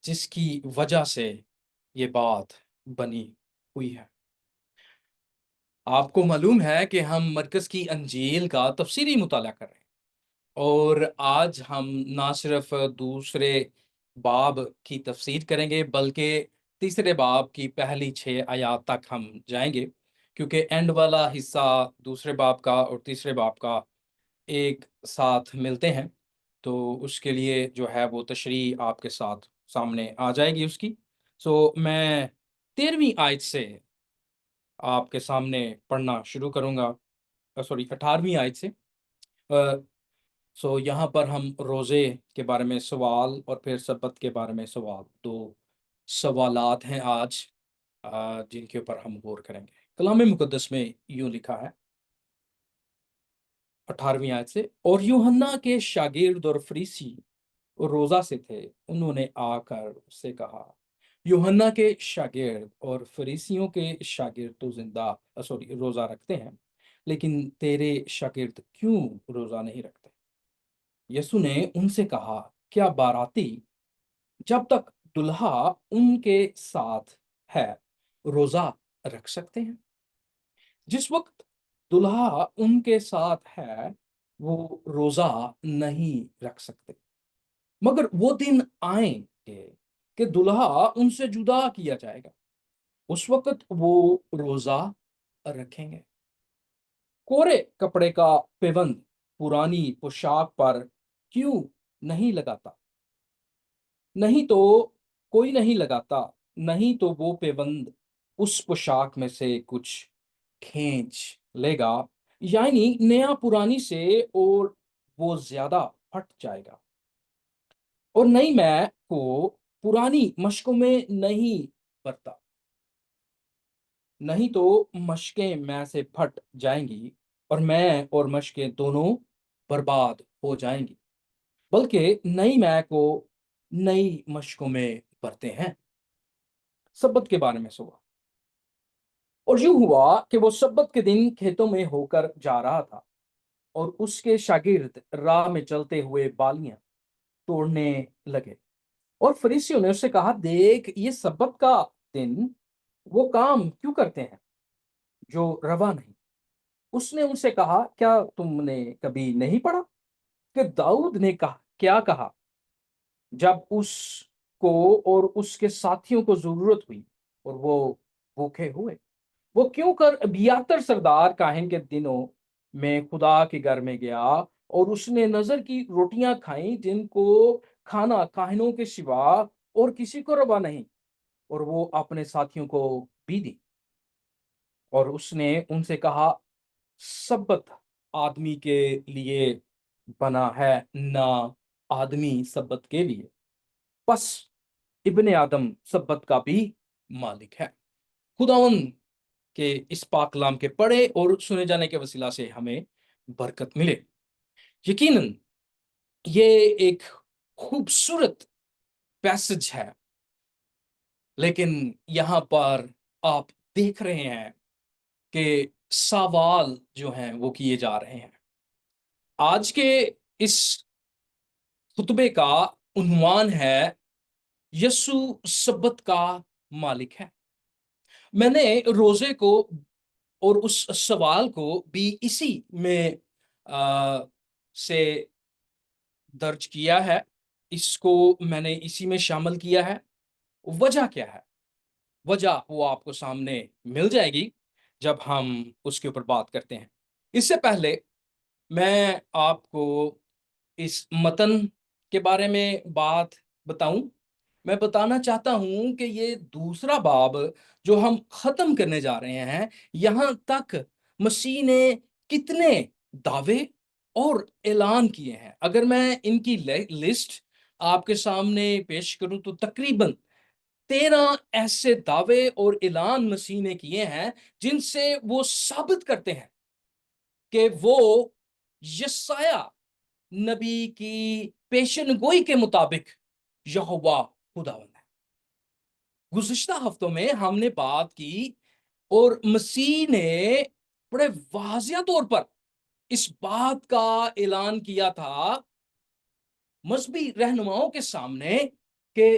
جس کی وجہ سے یہ بات بنی ہوئی ہے۔ آپ کو معلوم ہے کہ ہم مرکز کی انجیل کا تفصیلی مطالعہ کر رہے ہیں، اور آج ہم نہ صرف دوسرے باب کی تفسیر کریں گے بلکہ تیسرے باب کی پہلی 6 آیات تک ہم جائیں گے، کیونکہ اینڈ والا حصہ دوسرے باب کا اور تیسرے باب کا ایک ساتھ ملتے ہیں، تو اس کے لیے جو ہے وہ تشریح آپ کے ساتھ سامنے آ جائے گی اس کی۔ میں 13ویں آیت سے آپ کے سامنے پڑھنا شروع کروں گا، سوری 18ویں آیت سے۔ یہاں پر ہم روزے کے بارے میں سوال اور پھر سبت کے بارے میں سوال، دو سوالات ہیں آج جن کے اوپر ہم غور کریں گے۔ کلام مقدس میں یوں لکھا ہے 18ویں آیت سے، اور یوحنا کے شاگرد اور فریسی روزہ سے تھے، انہوں نے آ کر اس سے کہا، یوحنا کے شاگرد اور فریسیوں کے شاگرد تو روزہ رکھتے ہیں، لیکن تیرے شاگرد کیوں روزہ نہیں رکھتے؟ یسوع نے ان سے کہا، کیا باراتی جب تک دلہا ان کے ساتھ ہے روزہ رکھ سکتے ہیں؟ جس وقت دلہا ان کے ساتھ ہے وہ روزہ نہیں رکھ سکتے، مگر وہ دن آئیں گے کہ دلہا ان سے جدا کیا جائے گا، اس وقت وہ روزہ رکھیں گے۔ کورے کپڑے کا پیوند پرانی پوشاک پر کیوں نہیں لگاتا؟ نہیں تو کوئی نہیں لگاتا، نہیں تو وہ پیوند اس پوشاک میں سے کچھ کھینچ لے گا، یعنی نیا پرانی سے، اور وہ زیادہ پھٹ جائے گا، اور نئی میں کو پرانی مشکوں میں نہیں برتا، نہیں تو مشقیں میں سے پھٹ جائیں گی اور میں اور مشقیں دونوں برباد ہو جائیں گی، بلکہ نئی میں کو نئی مشقوں میں برتے ہیں۔ سبت کے بارے میں سوا، اور یوں ہوا کہ وہ سبت کے دن کھیتوں میں ہو کر جا رہا تھا، اور اس کے شاگرد راہ میں چلتے ہوئے بالیاں توڑنے لگے، اور فریسیوں نے اس سے کہا، دیکھ یہ سبت کا دن وہ کام کیوں کرتے ہیں جو روا نہیں؟ اس نے ان سے کہا، کیا تم نے کبھی نہیں پڑھا کہ داؤد نے کیا کہا جب اس کو اور اس کے ساتھیوں کو ضرورت ہوئی اور وہ بھوکے ہوئے؟ وہ کیوں کر ابیاتر سردار کاہن کے دنوں میں خدا کے گھر میں گیا، اور اس نے نظر کی روٹیاں کھائیں جن کو کھانا کاہنوں کے سوا اور کسی کو روا نہیں، اور وہ اپنے ساتھیوں کو بھی دی۔ اور اس نے ان سے کہا، سبت آدمی کے لیے بنا ہے، نہ آدمی سبت کے لیے، پس ابن آدم سبت کا بھی مالک ہے۔ خداوند کہ اس پاک کلام کے پڑھے اور سنے جانے کے وسیلہ سے ہمیں برکت ملے۔ یقیناً یہ ایک خوبصورت پیسج ہے، لیکن یہاں پر آپ دیکھ رہے ہیں کہ سوال جو ہیں وہ کیے جا رہے ہیں۔ آج کے اس خطبے کا عنوان ہے، یسوع سبت کا مالک ہے۔ میں نے روزے کو اور اس سوال کو بھی اسی میں سے درج کیا ہے، اس کو میں نے اسی میں شامل کیا ہے۔ وجہ کیا ہے؟ وجہ وہ آپ کو سامنے مل جائے گی جب ہم اس کے اوپر بات کرتے ہیں۔ اس سے پہلے میں آپ کو اس متن کے بارے میں بات بتاؤں۔ میں بتانا چاہتا ہوں کہ یہ دوسرا باب جو ہم ختم کرنے جا رہے ہیں، یہاں تک مسیح نے کتنے دعوے اور اعلان کیے ہیں۔ اگر میں ان کی لسٹ آپ کے سامنے پیش کروں تو تقریباً 13 ایسے دعوے اور اعلان مسیح نے کیے ہیں جن سے وہ ثابت کرتے ہیں کہ وہ یسایہ نبی کی پیشن گوئی کے مطابق یہوہ خداوند ہے۔ گزشتہ ہفتوں میں ہم نے بات کی اور مسیح نے بڑے واضح طور پر اس بات کا اعلان کیا تھا مذہبی رہنماؤں کے سامنے کہ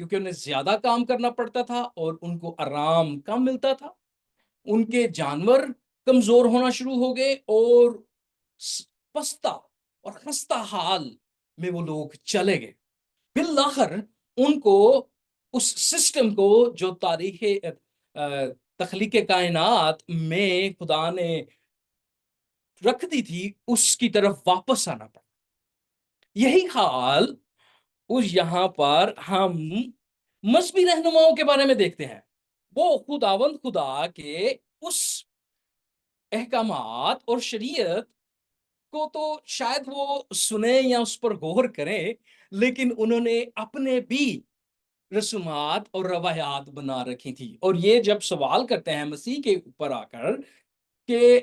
کیونکہ انہیں زیادہ کام کرنا پڑتا تھا اور ان کو آرام کم ملتا تھا۔ ان کے جانور کمزور ہونا شروع ہو گئے اور پستہ اور خستہ حال میں وہ لوگ چلے گئے۔ بالآخر ان کو اس سسٹم کو جو تاریخ تخلیق کائنات میں خدا نے رکھ دی تھی اس کی طرف واپس آنا پڑا۔ یہی حال اس یہاں پر ہم مذہبی رہنماؤں کے بارے میں دیکھتے ہیں۔ وہ خداوند خدا کے اس احکامات اور شریعت کو تو شاید وہ سنیں یا اس پر غور کریں، لیکن انہوں نے اپنے بھی رسومات اور روایات بنا رکھی تھی۔ اور یہ جب سوال کرتے ہیں مسیح کے اوپر آ کر کہ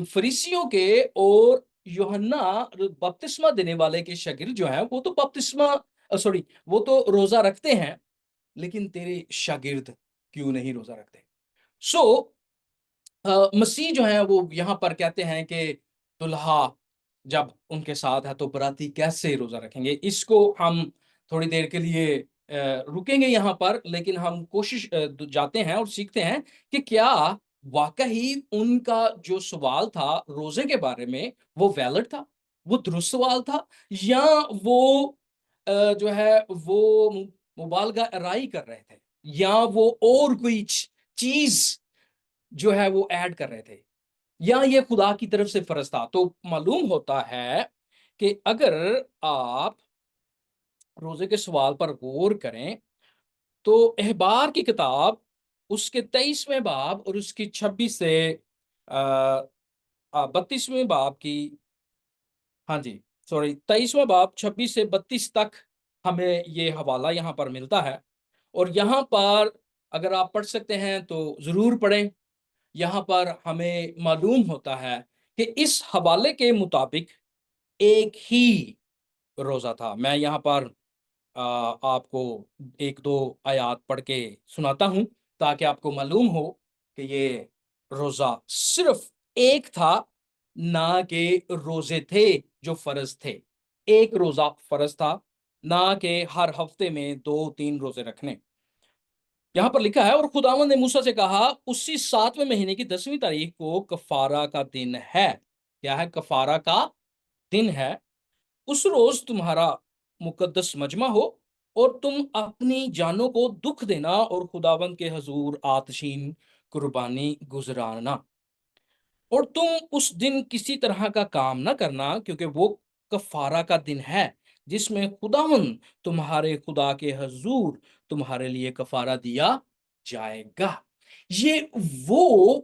فریسیوں کے اور یوحنا بپتسمہ دینے والے کے شاگرد جو ہیں وہ تو وہ تو روزہ رکھتے ہیں، لیکن تیرے شاگرد کیوں نہیں روزہ رکھتے؟ مسیح جو ہیں وہ یہاں پر کہتے ہیں کہ دلہا جب ان کے ساتھ ہے تو براتی کیسے روزہ رکھیں گے؟ اس کو ہم تھوڑی دیر کے لیے رکیں گے یہاں پر، لیکن ہم جاتے ہیں اور سیکھتے ہیں کہ کیا واقعی ان کا جو سوال تھا روزے کے بارے میں وہ ویلڈ تھا، وہ درست سوال تھا، یا وہ جو ہے وہ مبالغہ آرائی کر رہے تھے، یا وہ اور کوئی چیز جو ہے وہ ایڈ کر رہے تھے، یا یہ خدا کی طرف سے فرض تھا؟ تو معلوم ہوتا ہے کہ اگر آپ روزے کے سوال پر غور کریں تو احبار کی کتاب اس کے 23ویں باب اور اس کی 26 سے 32ویں باب کی 23واں باب 26 سے 32 تک ہمیں یہ حوالہ یہاں پر ملتا ہے۔ اور یہاں پر اگر آپ پڑھ سکتے ہیں تو ضرور پڑھیں۔ یہاں پر ہمیں معلوم ہوتا ہے کہ اس حوالے کے مطابق ایک ہی روزہ تھا۔ میں یہاں پر آپ کو ایک دو آیات پڑھ کے سناتا ہوں تاکہ آپ کو معلوم ہو کہ یہ روزہ صرف ایک تھا، نہ کہ روزے تھے جو فرض تھے۔ ایک روزہ فرض تھا، نہ کہ ہر ہفتے میں 2-3 روزے رکھنے۔ یہاں پر لکھا ہے، اور خداوند نے موسیٰ سے کہا اسی 7ویں مہینے کی 10ویں تاریخ کو کفارہ کا دن ہے۔ کیا ہے؟ کفارہ کا دن ہے۔ اس روز تمہارا مقدس مجمع ہو اور تم اپنی جانوں کو دکھ دینا اور خداوند کے حضور آتشین قربانی گزرانا، اور تم اس دن کسی طرح کا کام نہ کرنا، کیونکہ وہ کفارہ کا دن ہے جس میں خداوند تمہارے خدا کے حضور تمہارے لیے کفارہ دیا جائے گا۔ یہ وہ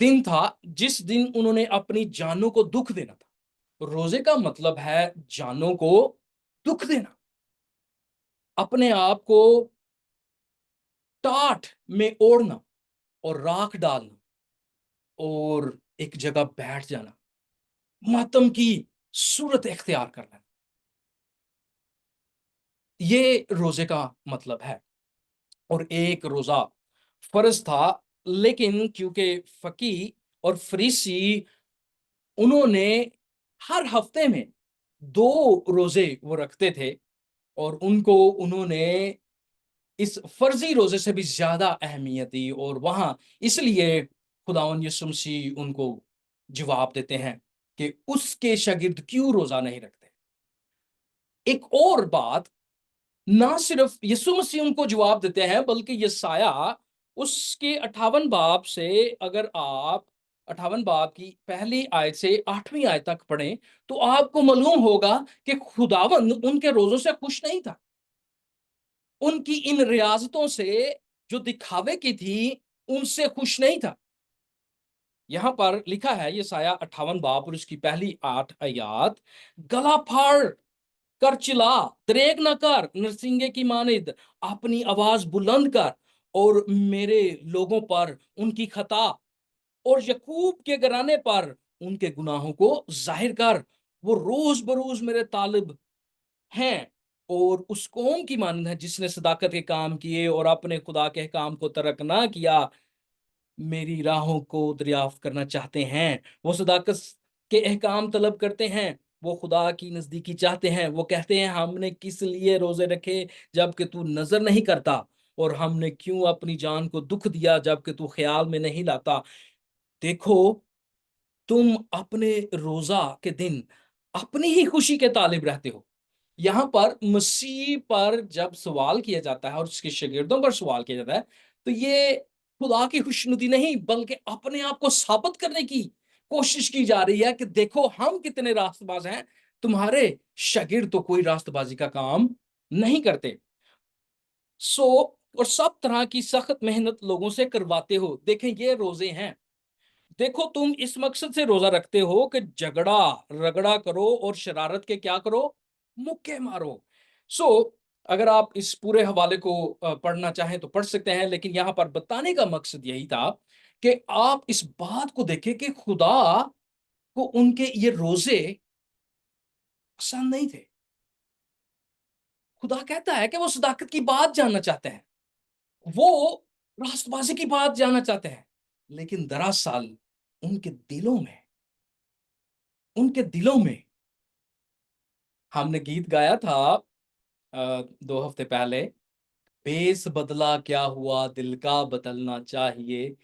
دن تھا جس دن انہوں نے اپنی جانوں کو دکھ دینا تھا۔ روزے کا مطلب ہے جانوں کو دکھ دینا، اپنے آپ کو ٹاٹ میں اوڑھنا اور راکھ ڈالنا اور ایک جگہ بیٹھ جانا، ماتم کی صورت اختیار کرنا، یہ روزے کا مطلب ہے۔ اور ایک روزہ فرض تھا، لیکن کیونکہ فقی اور فریسی انہوں نے ہر ہفتے میں 2 روزے وہ رکھتے تھے، اور انہوں نے اس فرضی روزے سے بھی زیادہ اہمیت دی، اور وہاں اس لیے خداوند یسوع مسیح ان کو جواب دیتے ہیں کہ اس کے شاگرد کیوں روزہ نہیں رکھتے۔ ایک اور بات، نہ صرف یسوع مسیح ان کو جواب دیتے ہیں بلکہ یسایہ اس کے 58 باب سے، اگر آپ 58 باب کی پہلی آیت سے 8ویں آیت تک پڑھیں تو آپ کو معلوم ہوگا کہ خداوند ان کے روزوں سے خوش نہیں تھا، ان کی ان ریاضتوں سے جو دکھاوے کی تھی ان سے خوش نہیں تھا۔ یہاں پر لکھا ہے یسایہ 58 باب اور اس کی پہلی 8 آیات، گلا پھاڑ کر چلا، دریغ نہ کر نرسنگے کی مانند، اپنی آواز بلند کر اور میرے لوگوں پر ان کی خطا اور یعقوب کے گھرانے پر ان کے گناہوں کو ظاہر کر۔ وہ روز بروز میرے طالب ہیں اور اس قوم کی مانند ہے جس نے صداقت کے کام کیے اور اپنے خدا کے کام کو ترک نہ کیا، میری راہوں کو دریافت کرنا چاہتے ہیں، وہ صداقت کے احکام طلب کرتے ہیں وہ خدا کی نزدیکی چاہتے ہیں. وہ کہتے ہیں ہم نے کس لیے روزے رکھے جب کہ تو نظر نہیں کرتا, اور ہم نے کیوں اپنی جان کو دکھ دیا جب کہ تو خیال میں نہیں لاتا. دیکھو, تم اپنے روزہ کے دن اپنی ہی خوشی کے طالب رہتے ہو. یہاں پر مسیح پر جب سوال کیا جاتا ہے اور اس کے شاگردوں پر سوال کیا جاتا ہے, تو یہ خدا کی خوشنودی نہیں بلکہ اپنے آپ کو ثابت کرنے کی کوشش کی جا رہی ہے کہ دیکھو ہم کتنے راست باز ہیں, تمہارے شاگرد تو کوئی راست بازی کا کام نہیں کرتے. اور سب طرح کی سخت محنت لوگوں سے کرواتے ہو. دیکھیں یہ روزے ہیں. دیکھو تم اس مقصد سے روزہ رکھتے ہو کہ جھگڑا رگڑا کرو اور شرارت کے کیا کرو, مکے مارو. سو اگر آپ اس پورے حوالے کو پڑھنا چاہیں تو پڑھ سکتے ہیں, لیکن یہاں پر بتانے کا مقصد یہی تھا کہ آپ اس بات کو دیکھیں کہ خدا کو ان کے یہ روزے پسند نہیں تھے. خدا کہتا ہے کہ وہ صداقت کی بات جاننا چاہتے ہیں, وہ راست بازی کی بات جاننا چاہتے ہیں, لیکن دراصل ان کے دلوں میں ہم نے گیت گایا تھا 2 ہفتے پہلے, بیس بدلا کیا ہوا دل کا بدلنا چاہیے,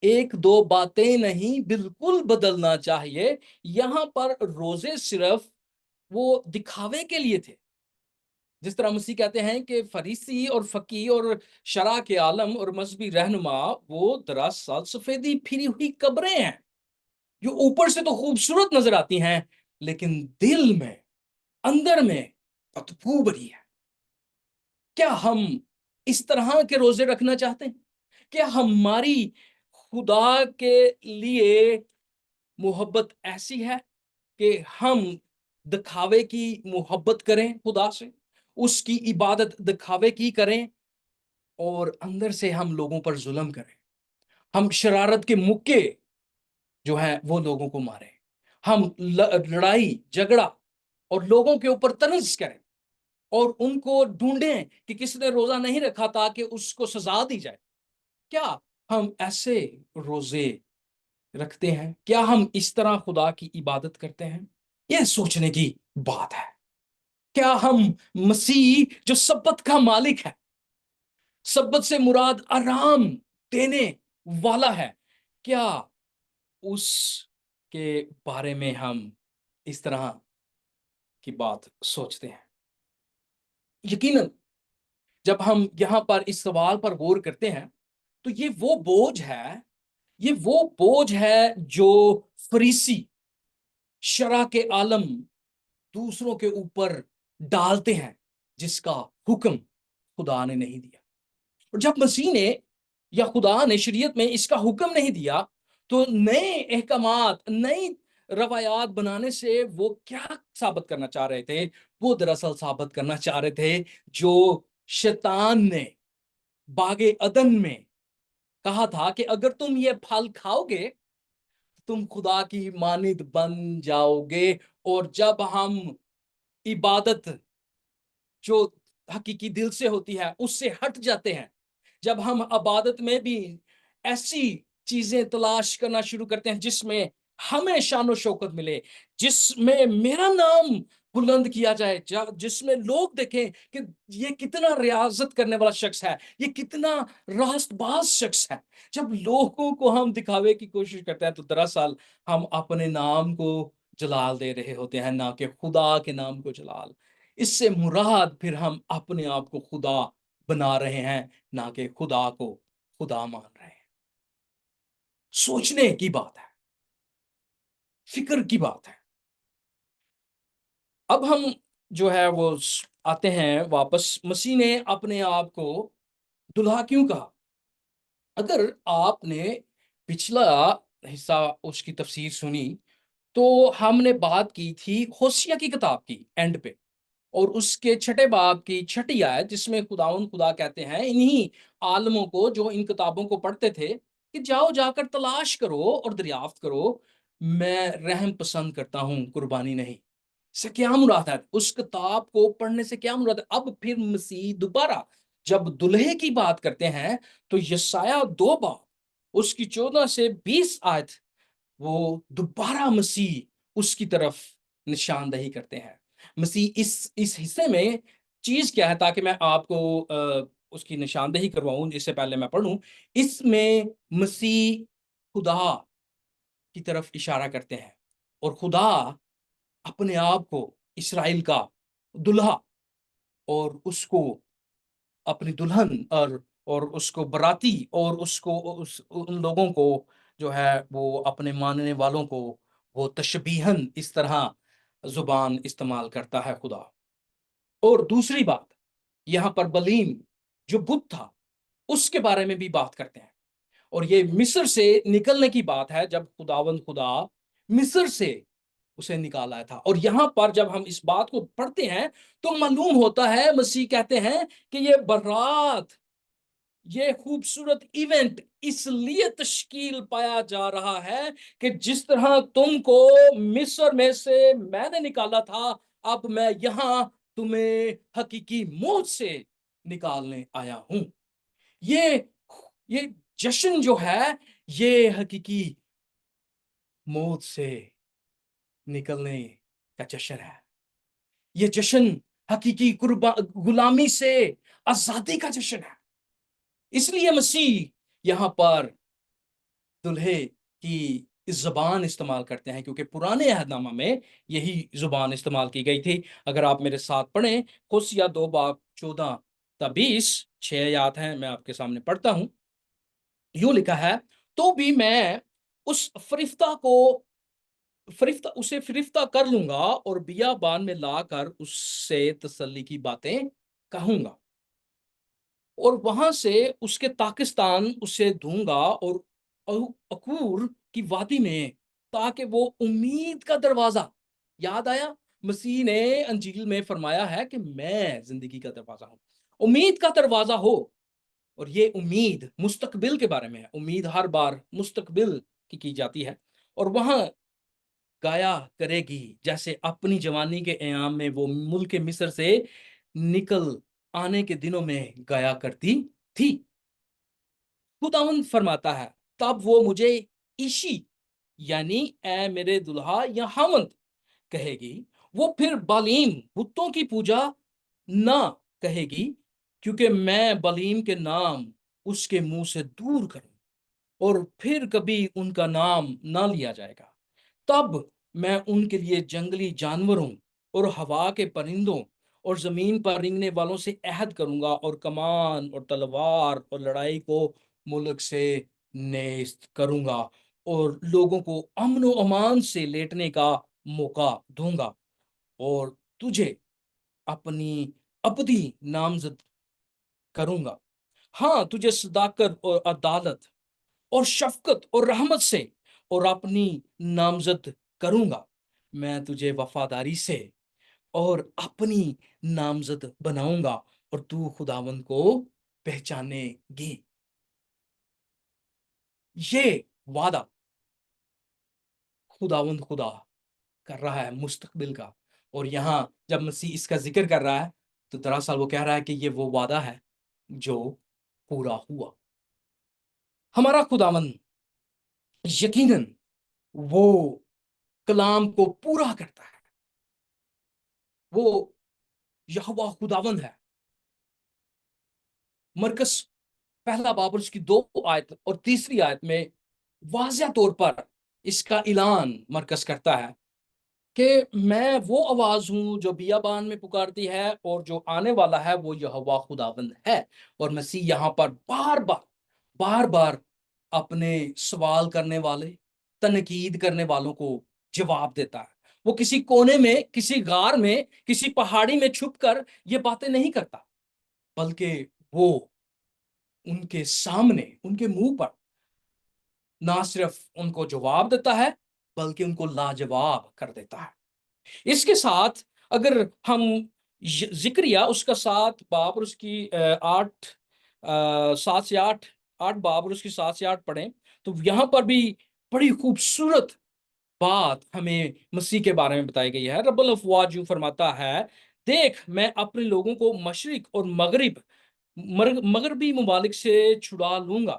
1-2 باتیں نہیں بالکل بدلنا چاہیے. یہاں پر روزے صرف وہ دکھاوے کے لیے تھے. جس طرح مسیح کہتے ہیں کہ فریسی اور فقی اور شرع کے عالم اور مذہبی رہنما وہ دراصل سفیدی پھری ہوئی قبریں ہیں جو اوپر سے تو خوبصورت نظر آتی ہیں لیکن دل میں اندر میں بدبو بھری ہے. کیا ہم اس طرح کے روزے رکھنا چاہتے ہیں؟ کیا ہماری خدا کے لیے محبت ایسی ہے کہ ہم دکھاوے کی محبت کریں, خدا سے اس کی عبادت دکھاوے کی کریں, اور اندر سے ہم لوگوں پر ظلم کریں, ہم شرارت کے مکے جو ہیں وہ لوگوں کو ماریں, ہم لڑائی جھگڑا اور لوگوں کے اوپر طنز کریں اور ان کو ڈھونڈیں کہ کس نے روزہ نہیں رکھا تاکہ اس کو سزا دی جائے؟ کیا ہم ایسے روزے رکھتے ہیں؟ کیا ہم اس طرح خدا کی عبادت کرتے ہیں؟ یہ سوچنے کی بات ہے. کیا ہم مسیح جو سبت کا مالک ہے, سبت سے مراد آرام دینے والا ہے, کیا اس کے بارے میں ہم اس طرح کی بات سوچتے ہیں؟ یقیناً جب ہم یہاں پر اس سوال پر غور کرتے ہیں تو یہ وہ بوجھ ہے جو فریسی شرع کے عالم دوسروں کے اوپر ڈالتے ہیں, جس کا حکم خدا نے نہیں دیا. اور جب مسیح نے یا خدا نے شریعت میں اس کا حکم نہیں دیا تو نئے احکامات نئی روایات بنانے سے وہ کیا ثابت کرنا چاہ رہے تھے؟ وہ دراصل ثابت کرنا چاہ رہے تھے جو شیطان نے باغ عدن میں کہا تھا کہ اگر تم یہ پھل کھاؤ گے تم خدا کی مانند بن جاؤ گے. اور جب ہم عبادت جو حقیقی دل سے ہوتی ہے اس سے ہٹ جاتے ہیں, جب ہم عبادت میں بھی ایسی چیزیں تلاش کرنا شروع کرتے ہیں جس میں ہمیں شان و شوکت ملے, جس میں میرا نام بلند کیا جائے, جس میں لوگ دیکھیں کہ یہ کتنا ریاضت کرنے والا شخص ہے, یہ کتنا راست باز شخص ہے, جب لوگوں کو ہم دکھاوے کی کوشش کرتے ہیں تو دراصل ہم اپنے نام کو جلال دے رہے ہوتے ہیں, نہ کہ خدا کے نام کو جلال. اس سے مراد پھر ہم اپنے آپ کو خدا بنا رہے ہیں, نہ کہ خدا کو خدا مان رہے ہیں. سوچنے کی بات ہے, فکر کی بات ہے. اب ہم جو ہے وہ آتے ہیں واپس, مسیح نے اپنے آپ کو دلہا کیوں کہا؟ اگر آپ نے پچھلا حصہ اس کی تفسیر سنی تو ہم نے بات کی تھی ہوشیہ کی کتاب کی اینڈ پہ, اور اس کے 6 باب کی 6 آیت جس میں خدا کہتے ہیں انہی عالموں کو جو ان کتابوں کو پڑھتے تھے کہ جاؤ جا کر تلاش کرو اور دریافت کرو, میں رحم پسند کرتا ہوں قربانی نہیں. سے کیا مراد ہے؟ اس کتاب کو پڑھنے سے کیا مراد ہے؟ اب پھر مسیح دوبارہ جب دلہے کی بات کرتے ہیں تو یسایہ 2 باب اس کی 14 سے 20 آیت وہ دوبارہ مسیح اس کی طرف نشاندہی کرتے ہیں۔ مسیح اس حصے میں چیز کیا ہے، تاکہ میں آپ کو اس کی نشاندہی کرواؤں اس سے پہلے میں پڑھوں۔ اس میں مسیح خدا کی طرف اشارہ کرتے ہیں، اور خدا اپنے آپ کو اسرائیل کا دلہا اور اس کو اپنی دلہن اور اس کو براتی اور اس کو ان لوگوں کو جو ہے وہ اپنے ماننے والوں کو وہ تشبیہن اس طرح زبان استعمال کرتا ہے خدا۔ اور دوسری بات، یہاں پر بلیم جو بت تھا اس کے بارے میں بھی بات کرتے ہیں، اور یہ مصر سے نکلنے کی بات ہے، جب خداوند خدا مصر سے اسے نکالا تھا۔ اور یہاں پر جب ہم اس بات کو پڑھتے ہیں تو معلوم ہوتا ہے مسیح کہتے ہیں کہ یہ برات، یہ خوبصورت ایونٹ اس لیے تشکیل پایا جا رہا ہے کہ جس طرح تم کو مصر میں سے میں نے نکالا تھا، اب میں یہاں تمہیں حقیقی موت سے نکالنے آیا ہوں۔ یہ یہ جشن جو ہے یہ حقیقی موت سے نکلنے کا جشن ہے۔ یہ جشن حقیقی غلامی سے آزادی کا جشن ہے۔ اس لیے مسیح یہاں پر دلہے کی زبان استعمال کرتے ہیں، کیونکہ پرانے عہد نامہ میں یہی زبان استعمال کی گئی تھی۔ اگر آپ میرے ساتھ پڑھیں ہوشیہ 2:14-20، 6 آیات ہیں، میں آپ کے سامنے پڑھتا ہوں۔ یوں لکھا ہے، تو بھی میں اس اسے فرفتہ کر لوں گا اور بیابان میں لا کر اس سے تسلی کی باتیں کہوں گا، اور وہاں سے اس کے پاکستان اسے دوں گا اور عکور کی وادی میں، تاکہ وہ امید کا دروازہ، یاد آیا مسیح نے انجیل میں فرمایا ہے کہ میں زندگی کا دروازہ ہوں، امید کا دروازہ ہو۔ اور یہ امید مستقبل کے بارے میں ہے، امید ہر بار مستقبل کی جاتی ہے، اور وہاں گایا کرے گی جیسے اپنی جوانی کے ایام میں وہ ملک مصر سے نکل آنے کے دنوں میں گایا کرتی تھی۔ خداوند فرماتا ہے، تب وہ مجھے ایشی یعنی اے میرے دلہا یا خاوند کہے گی، وہ پھر بالیم بتوں کی پوجا نہ کہے گی، کیونکہ میں بالیم کے نام اس کے منہ سے دور کروں، اور پھر کبھی ان کا نام نہ لیا جائے گا۔ تب میں ان کے لیے جنگلی جانوروں اور ہوا کے پرندوں اور زمین پر رینگنے والوں سے عہد کروں گا، اور کمان اور تلوار اور لڑائی کو ملک سے نیست کروں گا، اور لوگوں کو امن و امان سے لیٹنے کا موقع دوں گا، اور تجھے اپنی ابدی نامزد کروں گا۔ ہاں، تجھے صداقت اور عدالت اور شفقت اور رحمت سے اور اپنی نامزد کروں گا۔ میں تجھے وفاداری سے اور اپنی نامزد بناؤں گا، اور تو خداوند کو پہچانے گی۔ یہ وعدہ خداوند خدا کر رہا ہے مستقبل کا، اور یہاں جب مسیح اس کا ذکر کر رہا ہے تو دراصل وہ کہہ رہا ہے کہ یہ وہ وعدہ ہے جو پورا ہوا۔ ہمارا خداوند یقیناً وہ کلام کو پورا کرتا ہے، وہ یہوہ خداوند ہے۔ مرکز پہلا باب اور اس کی 2 آیت اور تیسری آیت میں واضح طور پر اس کا اعلان مرکز کرتا ہے کہ میں وہ آواز ہوں جو بیابان میں پکارتی ہے، اور جو آنے والا ہے وہ یہوہ خداوند ہے۔ اور مسیح یہاں پر بار بار اپنے سوال کرنے والے، تنقید کرنے والوں کو جواب دیتا ہے۔ وہ کسی کونے میں، کسی غار میں، کسی پہاڑی میں چھپ کر یہ باتیں نہیں کرتا، بلکہ وہ ان کے سامنے، ان کے منہ پر نہ صرف ان کو جواب دیتا ہے بلکہ ان کو لاجواب کر دیتا ہے۔ اس کے ساتھ اگر ہم ذکریہ اس کا 7 باب اور اس کی 8 باب اور اس کی 7 سے 8 پڑھیں تو یہاں پر بھی بڑی خوبصورت بات ہمیں مسیح کے بارے میں بتائی گئی ہے۔ رب الافواج یوں فرماتا ہے، دیکھ میں اپنے لوگوں کو مشرق اور مغربی ممالک سے چھڑا لوں گا،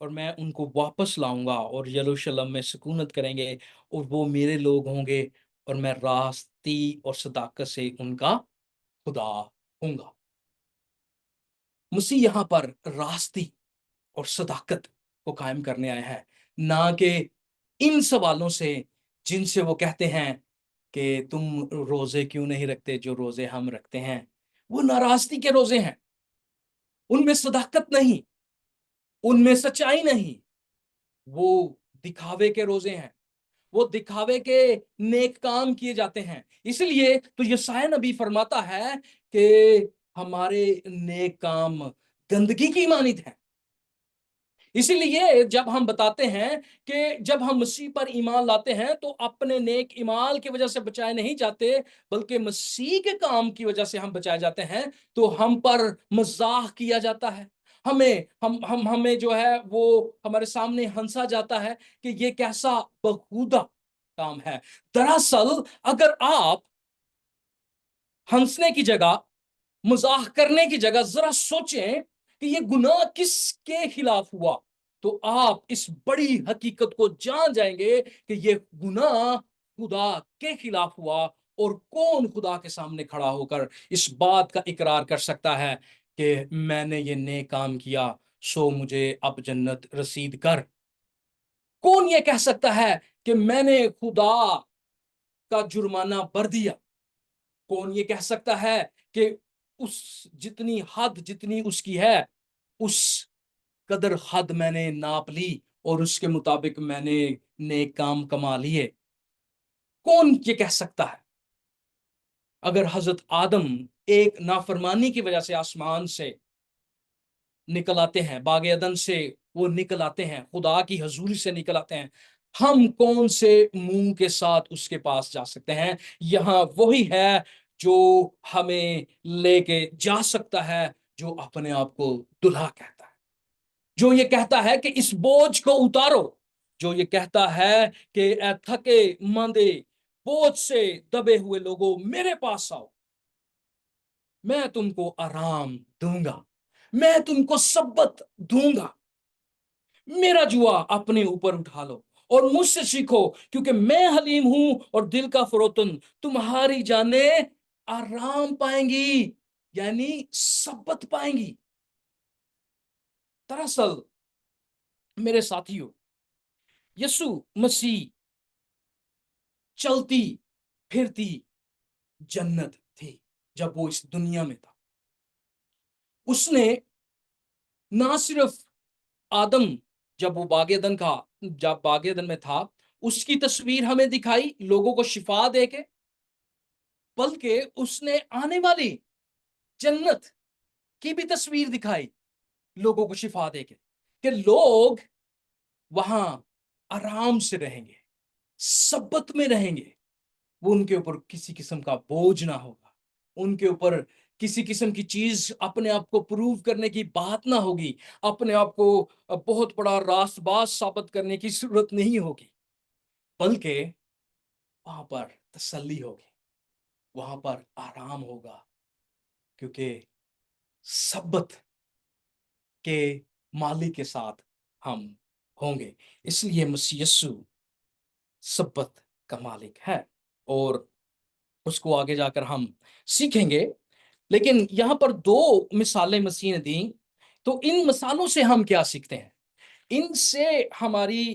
اور میں ان کو واپس لاؤں گا، اور یروشلم میں سکونت کریں گے، اور وہ میرے لوگ ہوں گے، اور میں راستی اور صداقت سے ان کا خدا ہوں گا۔ مسیح یہاں پر راستی اور صداقت کو قائم کرنے آیا ہے، نہ کہ ان سوالوں سے جن سے وہ کہتے ہیں کہ تم روزے کیوں نہیں رکھتے جو روزے ہم رکھتے ہیں۔ وہ ناراستی کے روزے ہیں، ان میں صداقت نہیں، ان میں سچائی نہیں، وہ دکھاوے کے روزے ہیں، وہ دکھاوے کے نیک کام کیے جاتے ہیں۔ اس لیے تو یسایا نبی فرماتا ہے کہ ہمارے نیک کام گندگی کی مانند ہیں۔ اسی لیے جب ہم بتاتے ہیں کہ جب ہم مسیح پر ایمان لاتے ہیں تو اپنے نیک ایمان کی وجہ سے بچائے نہیں جاتے، بلکہ مسیح کے کام کی وجہ سے ہم بچائے جاتے ہیں، تو ہم پر مزاح کیا جاتا ہے، ہمیں جو ہے وہ ہمارے سامنے ہنسا جاتا ہے کہ یہ کیسا بہودہ کام ہے۔ دراصل اگر آپ ہنسنے کی جگہ، مزاح کرنے کی جگہ ذرا سوچیں کہ یہ گناہ کس کے خلاف ہوا، تو آپ اس بڑی حقیقت کو جان جائیں گے کہ یہ گناہ خدا کے خلاف ہوا۔ اور کون خدا کے سامنے کھڑا ہو کر اس بات کا اقرار کر سکتا ہے کہ میں نے یہ نیک کام کیا سو مجھے اب جنت رسید کر؟ کون یہ کہہ سکتا ہے کہ میں نے خدا کا جرمانہ بھر دیا؟ کون یہ کہہ سکتا ہے کہ اس جتنی حد جتنی اس کی ہے اس قدر حد میں نے ناپ لی اور اس کے مطابق میں نے نیک کام کما لیے؟ کون یہ کہہ سکتا ہے؟ اگر حضرت آدم ایک نافرمانی کی وجہ سے آسمان سے نکل آتے ہیں، باغ عدن سے وہ نکل آتے ہیں، خدا کی حضوری سے نکل آتے ہیں، ہم کون سے منہ کے ساتھ اس کے پاس جا سکتے ہیں؟ یہاں وہی ہے جو ہمیں لے کے جا سکتا ہے، جو اپنے آپ کو دلہا کہتا ہے، جو یہ کہتا ہے کہ اس بوجھ کو اتارو، جو یہ کہتا ہے کہ اے تھکے ماندے بوجھ سے دبے ہوئے لوگوں میرے پاس آؤ، میں تم کو آرام دوں گا، میں تم کو سبت دوں گا، میرا جوا اپنے اوپر اٹھا لو اور مجھ سے سیکھو کیونکہ میں حلیم ہوں اور دل کا فروتن، تمہاری جانیں آرام پائیں گی، یعنی سبت پائیں گی۔ دراصل میرے ساتھیوں، یسوع مسیح چلتی پھرتی جنت تھی جب وہ اس دنیا میں تھا۔ اس نے نہ صرف آدم جب وہ باغ عدن میں تھا اس کی تصویر ہمیں دکھائی لوگوں کو شفا دے کے، بلکہ اس نے آنے والی جنت کی بھی تصویر دکھائی لوگوں کو شفا دے کے، کہ لوگ وہاں آرام سے رہیں گے، سبت میں رہیں گے، وہ ان کے اوپر کسی قسم کا بوجھ نہ ہوگا، ان کے اوپر کسی قسم کی چیز اپنے آپ کو پروو کرنے کی بات نہ ہوگی، اپنے آپ کو بہت بڑا راست باز ثابت کرنے کی ضرورت نہیں ہوگی، بلکہ وہاں پر تسلی ہوگی، وہاں پر آرام ہوگا، کیونکہ سبت کے مالک کے ساتھ ہم ہوں گے۔ اس لیے مسیح یسوع سبت کا مالک ہے اور اس کو آگے جا کر ہم سیکھیں گے۔ لیکن یہاں پر دو مثالیں مسیح نے دیں، تو ان مثالوں سے ہم کیا سیکھتے ہیں؟ ان سے ہماری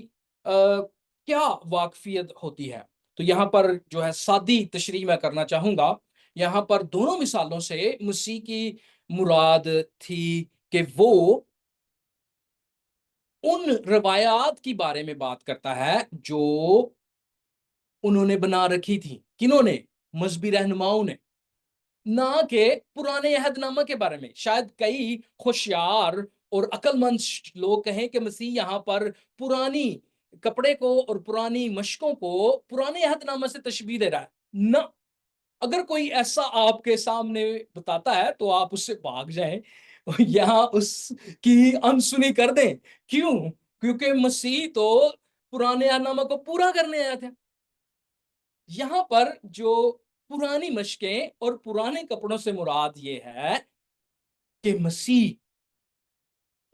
کیا واقفیت ہوتی ہے؟ تو یہاں پر جو ہے سادی تشریح میں کرنا چاہوں گا۔ یہاں پر دونوں مثالوں سے مسیح کی مراد تھی کہ وہ ان روایات کی بارے میں بات کرتا ہے جو انہوں نے بنا رکھی تھی، کنہوں نے؟ مذہبی رہنماؤں نے، نہ کہ پرانے عہد نامہ کے بارے میں۔ شاید کئی ہوشیار اور عقل مند لوگ کہیں کہ مسیح یہاں پر پرانی کپڑے کو اور پرانی مشقوں کو پرانے عہد نامہ سے تشبیہ دے رہا ہے۔ نہ، اگر کوئی ایسا آپ کے سامنے بتاتا ہے تو آپ اس سے بھاگ جائیں، یہاں اس کی انسنی کر دیں۔ کیوں؟ کیونکہ مسیح تو پرانے عہد نامہ کو پورا کرنے آیا تھا۔ یہاں پر جو پرانی مشقیں اور پرانے کپڑوں سے مراد یہ ہے کہ مسیح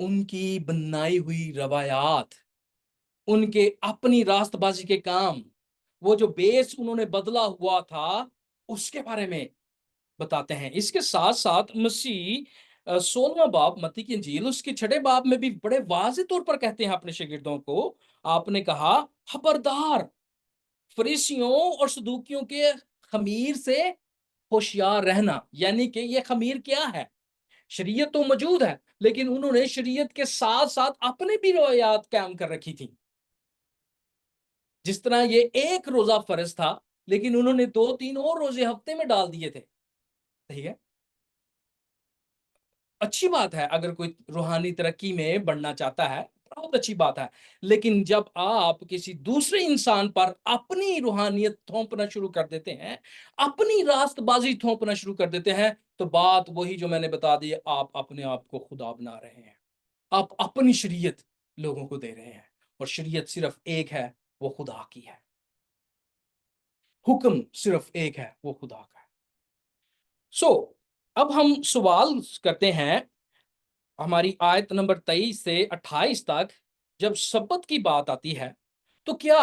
ان کی بنائی ہوئی روایات، ان کے اپنی راست بازی کے کام، وہ جو بیس انہوں نے بدلا ہوا تھا اس کے بارے میں بتاتے ہیں۔ اس کے ساتھ ساتھ مسیح 16واں باب متی کی انجیل اس کے 6 باب میں بھی بڑے واضح طور پر کہتے ہیں اپنے شاگردوں کو، آپ نے کہا خبردار فریسیوں اور صدوقیوں کے خمیر سے ہوشیار رہنا۔ یعنی کہ یہ خمیر کیا ہے؟ شریعت تو موجود ہے، لیکن انہوں نے شریعت کے ساتھ ساتھ اپنے بھی روایات قائم کر رکھی تھی۔ جس طرح یہ ایک روزہ فرض تھا، لیکن انہوں نے 2-3 اور روزے ہفتے میں ڈال دیے تھے۔ صحیح ہے، اچھی بات ہے اگر کوئی روحانی ترقی میں بڑھنا چاہتا ہے، بہت اچھی بات ہے، لیکن جب آپ کسی دوسرے انسان پر اپنی روحانیت تھوپنا شروع کر دیتے ہیں، اپنی راست بازی تھوپنا شروع کر دیتے ہیں، تو بات وہی جو میں نے بتا دی، آپ اپنے آپ کو خدا بنا رہے ہیں، آپ اپنی شریعت لوگوں کو دے رہے ہیں، اور شریعت صرف ایک ہے، وہ خدا کی ہے۔ حکم صرف ایک ہے، وہ خدا کا ہے۔ اب ہم سوال کرتے ہیں ہماری آیت نمبر 23 سے 28 تک۔ جب سبت کی بات آتی ہے تو کیا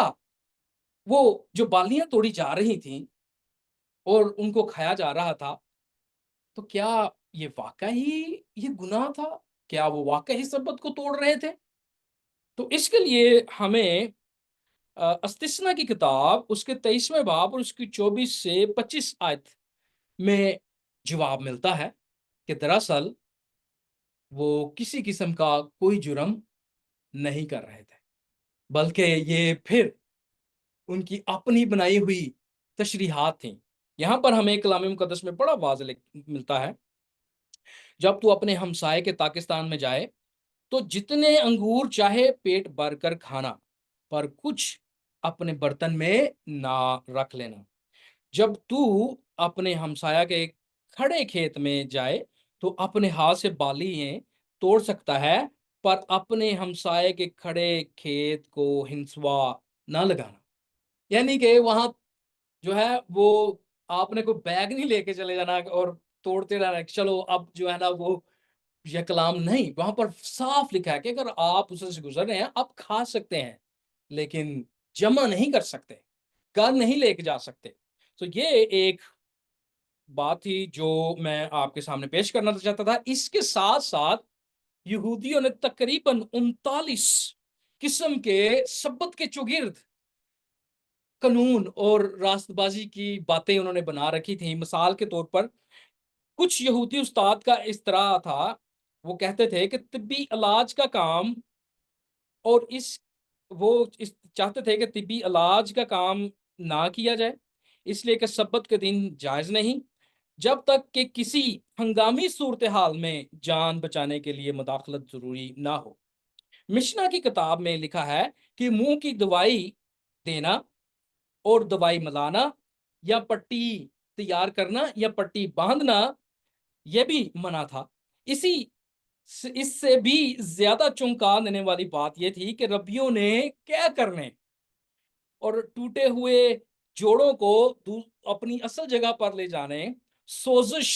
وہ جو بالیاں توڑی جا رہی تھیں اور ان کو کھایا جا رہا تھا، تو کیا یہ واقعی یہ گناہ تھا؟ کیا وہ واقعی سبت کو توڑ رہے تھے؟ تو اس کے لیے ہمیں استثنا کی کتاب اس کے 23ویں باب اور اس کی 24 سے 25 آیت میں جواب ملتا ہے کہ دراصل وہ کسی قسم کا کوئی جرم نہیں کر رہے تھے، بلکہ یہ پھر ان کی اپنی بنائی ہوئی تشریحات تھیں۔ یہاں پر ہمیں کلام مقدس میں بڑا واضح ملتا ہے، جب تو اپنے ہمسائے کے پاکستان میں جائے تو جتنے انگور چاہے پیٹ بھر کر کھانا، پر کچھ اپنے برتن میں نہ رکھ لینا۔ جب تو اپنے ہمسایہ کے کھڑے کھیت میں جائے تو اپنے ہاتھ سے بالیاں توڑ سکتا ہے، پر اپنے ہمسائے کے کھڑے کھیت کو ہنسوا نہ لگانا۔ یعنی کہ وہاں جو ہے وہ آپ نے کوئی بیگ نہیں لے کے چلے جانا اور توڑتے رہنا کہ چلو اب جو ہے نا وہ یہ کلام نہیں، وہاں پر صاف لکھا ہے کہ اگر آپ اسے سے گزر رہے ہیں آپ کھا سکتے ہیں، لیکن جمع نہیں کر سکتے، گھر نہیں لے کے جا سکتے۔ تو یہ ایک بات تھی جو میں آپ کے سامنے پیش کرنا چاہتا تھا۔ اس کے ساتھ ساتھ یہودیوں نے تقریباً 39 قسم کے سبت کے چوگرد قانون اور راست بازی کی باتیں انہوں نے بنا رکھی تھیں۔ مثال کے طور پر کچھ یہودی استاد کا اس طرح تھا، وہ کہتے تھے کہ طبی علاج کا کام اور وہ چاہتے تھے کہ طبی علاج کا کام نہ کیا جائے، اس لیے کہ سبت کے دن جائز نہیں، جب تک کہ کسی ہنگامی صورتحال میں جان بچانے کے لیے مداخلت ضروری نہ ہو۔ مشنا کی کتاب میں لکھا ہے کہ منہ کی دوائی دینا اور دوائی ملانا یا پٹی تیار کرنا یا پٹی باندھنا یہ بھی منع تھا۔ اس سے بھی زیادہ چونکا دینے والی بات یہ تھی کہ ربیوں نے کیا کرنے اور ٹوٹے ہوئے جوڑوں کو اپنی اصل جگہ پر لے جانے، سوزش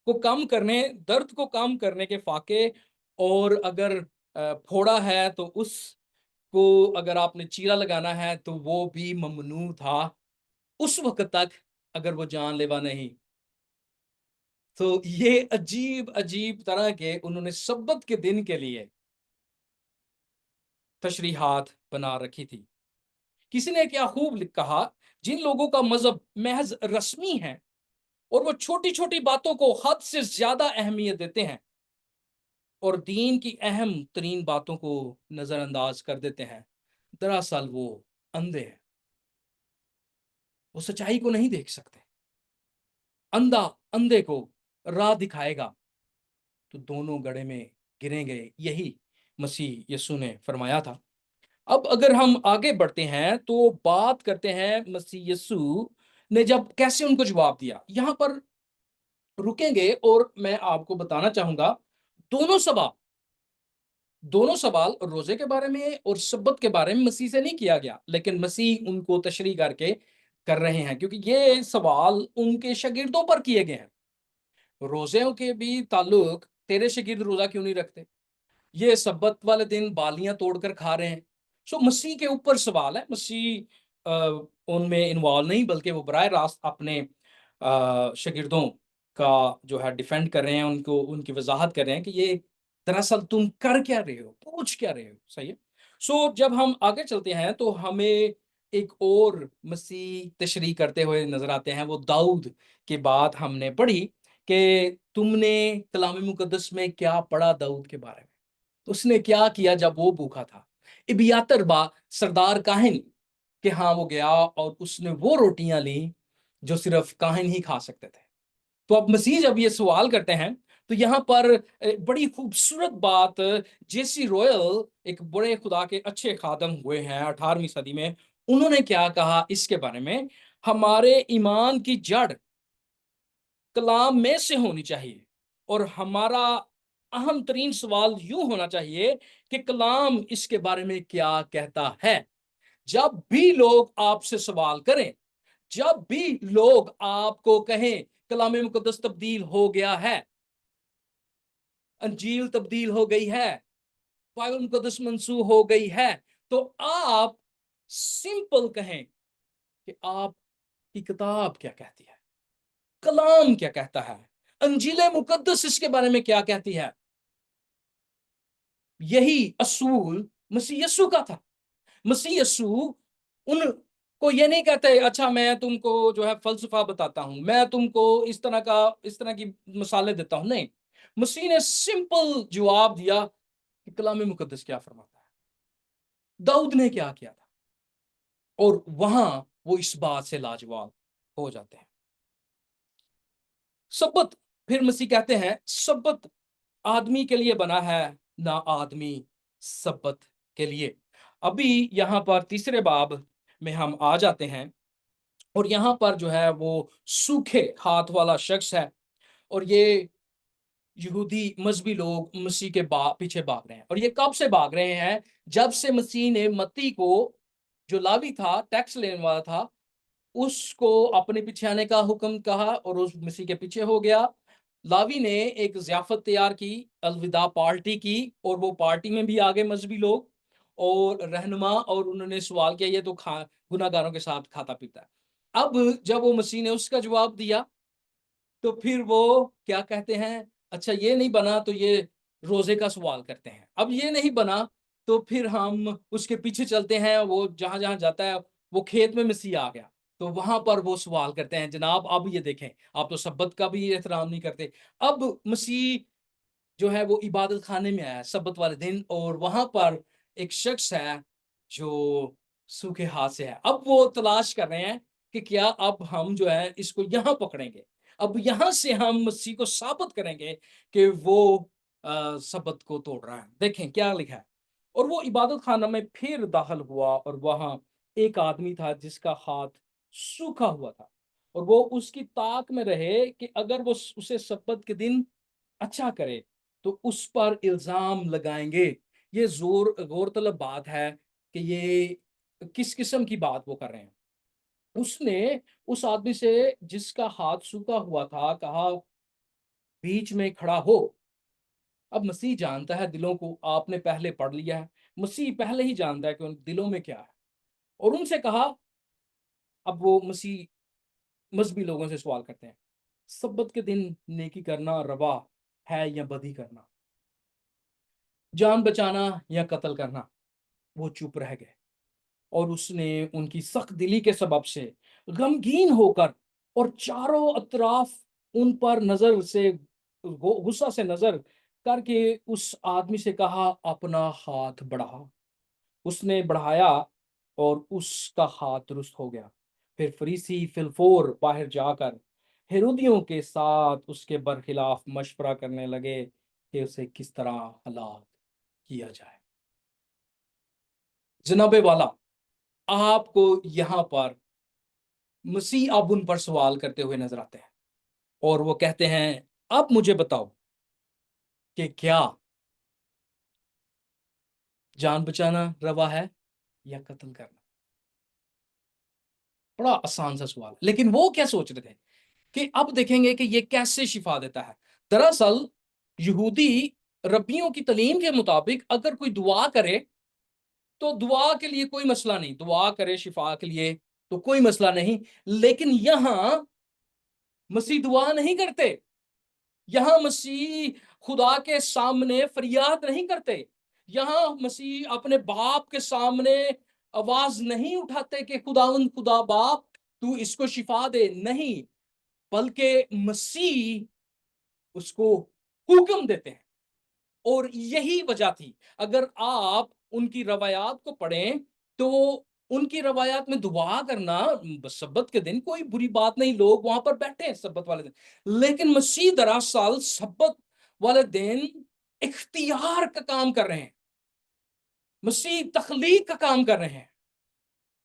کو کم کرنے، درد کو کم کرنے کے فاقے، اور اگر پھوڑا ہے تو اس کو اگر آپ نے چیرا لگانا ہے تو وہ بھی ممنوع تھا اس وقت تک اگر وہ جان لیوا نہیں۔ تو یہ عجیب عجیب طرح کے انہوں نے سبت کے دن کے لیے تشریحات بنا رکھی تھی۔ کسی نے کیا خوب کہا، جن لوگوں کا مذہب محض رسمی ہے اور وہ چھوٹی چھوٹی باتوں کو حد سے زیادہ اہمیت دیتے ہیں اور دین کی اہم ترین باتوں کو نظر انداز کر دیتے ہیں، دراصل وہ اندھے ہیں، وہ سچائی کو نہیں دیکھ سکتے۔ اندھا اندھے کو راہ دکھائے گا تو دونوں گڑھے میں گریں گے، یہی مسیح یسوع نے فرمایا تھا۔ اب اگر ہم آگے بڑھتے ہیں تو بات کرتے ہیں مسیح یسوع نے جب کیسے ان کو جواب دیا۔ یہاں پر رکیں گے اور میں آپ کو بتانا چاہوں گا دونوں سوال روزے کے بارے میں اور سبت کے بارے میں مسیح سے نہیں کیا گیا، لیکن مسیح ان کو تشریح کر رہے ہیں، کیونکہ یہ سوال ان کے شاگردوں پر کیے گئے ہیں۔ روزوں کے بھی تعلق تیرے شاگرد روزہ کیوں نہیں رکھتے؟ یہ سبت والے دن بالیاں توڑ کر کھا رہے ہیں۔ مسیح کے اوپر سوال ہے۔ مسیح ان میں انوالو نہیں، بلکہ وہ براہ راست اپنے شاگردوں کا جو ہے ڈیفینڈ کر رہے ہیں، ان کی وضاحت کر رہے ہیں کہ یہ دراصل تم کر کیا رہے ہو، پوچھ کیا رہے ہو. صحیح ہے. جب ہم آگے چلتے ہیں تو ہمیں ایک اور مسیح تشریح کرتے ہوئے نظر آتے ہیں. وہ داؤد کی بات ہم نے پڑھی کہ تم نے کلام مقدس میں کیا پڑھا داؤد کے بارے میں. اس نے کیا کیا جب وہ بھوکا تھا. ابیاتر سردار کاہن کہ ہاں وہ گیا اور اس نے وہ روٹیاں لیں جو صرف کاہن ہی کھا سکتے تھے. تو اب مسیح جب یہ سوال کرتے ہیں تو یہاں پر بڑی خوبصورت بات، جیسی رویل ایک بڑے خدا کے اچھے خادم ہوئے ہیں 18ویں صدی میں، انہوں نے کیا کہا اس کے بارے میں. ہمارے ایمان کی جڑ کلام میں سے ہونی چاہیے، اور ہمارا اہم ترین سوال یوں ہونا چاہیے کہ کلام اس کے بارے میں کیا کہتا ہے. جب بھی لوگ آپ سے سوال کریں، جب بھی لوگ آپ کو کہیں کلام مقدس تبدیل ہو گیا ہے، انجیل تبدیل ہو گئی ہے، بائبل مقدس منسوخ ہو گئی ہے، تو آپ سمپل کہیں کہ آپ کی کتاب کیا کہتی ہے، کلام کیا کہتا ہے، انجیل مقدس اس کے بارے میں کیا کہتی ہے. یہی اصول مسیح یسوع کا تھا. مسیح یسوع ان کو یہ نہیں کہتے اچھا میں تم کو جو ہے فلسفہ بتاتا ہوں، میں تم کو اس طرح کی مثالیں دیتا ہوں. نہیں، مسیح نے سمپل جواب دیا کہ کلام مقدس کیا فرماتا ہے، داؤد نے کیا کیا تھا، اور وہاں وہ اس بات سے لاجواب ہو جاتے ہیں. سبت، پھر مسیح کہتے ہیں سبت آدمی کے لیے بنا ہے، نہ آدمی سبت کے لیے. ابھی یہاں پر تیسرے باب میں ہم آ جاتے ہیں، اور یہاں پر جو ہے وہ سوکھے ہاتھ والا شخص ہے، اور یہ یہودی مذہبی لوگ مسیح کے پیچھے بھاگ رہے ہیں. اور یہ کب سے بھاگ رہے ہیں؟ جب سے مسیح نے متی کو، جو لاوی تھا، ٹیکس لینے والا تھا، اس کو اپنے پیچھے آنے کا حکم کہا اور اس مسیح کے پیچھے ہو گیا. لاوی نے ایک ضیافت تیار کی، الوداع پارٹی کی، اور وہ پارٹی میں بھی آگے مذہبی لوگ اور رہنما، اور انہوں نے سوال کیا یہ تو گناہ گاروں کے ساتھ کھاتا پیتا ہے. اب جب وہ مسیح نے اس کا جواب دیا تو پھر وہ کیا کہتے ہیں، اچھا یہ نہیں بنا تو یہ روزے کا سوال کرتے ہیں. اب یہ نہیں بنا تو پھر ہم اس کے پیچھے چلتے ہیں، وہ جہاں جہاں جاتا ہے، وہ کھیت میں مسیح آ گیا تو وہاں پر وہ سوال کرتے ہیں جناب اب یہ دیکھیں آپ تو سبت کا بھی احترام نہیں کرتے. اب مسیح جو ہے وہ عبادت خانے میں آیا سبت والے دن، اور وہاں پر ایک شخص ہے جو سوکھے ہاتھ سے ہے. اب وہ تلاش کر رہے ہیں کہ کیا اب ہم جو ہے اس کو یہاں پکڑیں گے، اب یہاں سے ہم مسیح کو ثابت کریں گے کہ وہ سبت کو توڑ رہا ہے. دیکھیں کیا لکھا ہے. اور وہ عبادت خانہ میں پھر داخل ہوا، اور وہاں ایک آدمی تھا جس کا ہاتھ سوکھا ہوا تھا، اور وہ اس کی طاق میں رہے کہ اگر وہ اسے سبت کے دن اچھا کرے تو اس پر الزام لگائیں گے. یہ غور طلب بات ہے کہ یہ کس قسم کی بات وہ کر رہے ہیں. اس نے اس آدمی سے جس کا ہاتھ سوکھا ہوا تھا کہا بیچ میں کھڑا ہو. اب مسیح جانتا ہے دلوں کو، آپ نے پہلے پڑھ لیا ہے، مسیح پہلے ہی جانتا ہے کہ ان دلوں میں کیا ہے. اور ان سے کہا، اب وہ مسیح مذہبی لوگوں سے سوال کرتے ہیں سبت کے دن نیکی کرنا روا ہے یا بدی کرنا، جان بچانا یا قتل کرنا. وہ چپ رہ گئے، اور اس نے ان کی سخت دلی کے سبب سے غمگین ہو کر اور چاروں اطراف ان پر نظر سے غصہ سے نظر کر کے اس آدمی سے کہا اپنا ہاتھ بڑھا. اس نے بڑھایا اور اس کا ہاتھ درست ہو گیا. پھر فریسی فلفور باہر جا کر ہیرودیوں کے ساتھ اس کے برخلاف مشورہ کرنے لگے کہ اسے کس طرح ہلاک کیا جائے. جناب والا، آپ کو یہاں پر مسیح اب ان پر سوال کرتے ہوئے نظر آتے ہیں، اور وہ کہتے ہیں اب مجھے بتاؤ کہ کیا جان بچانا روا ہے یا قتل کرنا. بڑا آسان سا سوال، لیکن وہ کیا سوچ رہے تھے کہ اب دیکھیں گے کہ یہ کیسے شفا دیتا ہے. دراصل یہودی ربیوں کی تعلیم کے مطابق اگر کوئی دعا کرے تو دعا کے لیے کوئی مسئلہ نہیں، دعا کرے شفا کے لیے تو کوئی مسئلہ نہیں. لیکن یہاں مسیح دعا نہیں کرتے. یہاں مسیح خدا کے سامنے فریاد نہیں کرتے. یہاں مسیح اپنے باپ کے سامنے آواز نہیں اٹھاتے کہ خداوند خدا باپ تو اس کو شفا دے. نہیں، بلکہ مسیح اس کو حکم دیتے ہیں. اور یہی وجہ تھی. اگر آپ ان کی روایات کو پڑھیں تو ان کی روایات میں دعا کرنا سبت کے دن کوئی بری بات نہیں. لوگ وہاں پر بیٹھے ہیں سبت والے دن. لیکن مسیح دراصل سبت والے دن اختیار کا کام کر رہے ہیں. مسیح تخلیق کا کام کر رہے ہیں.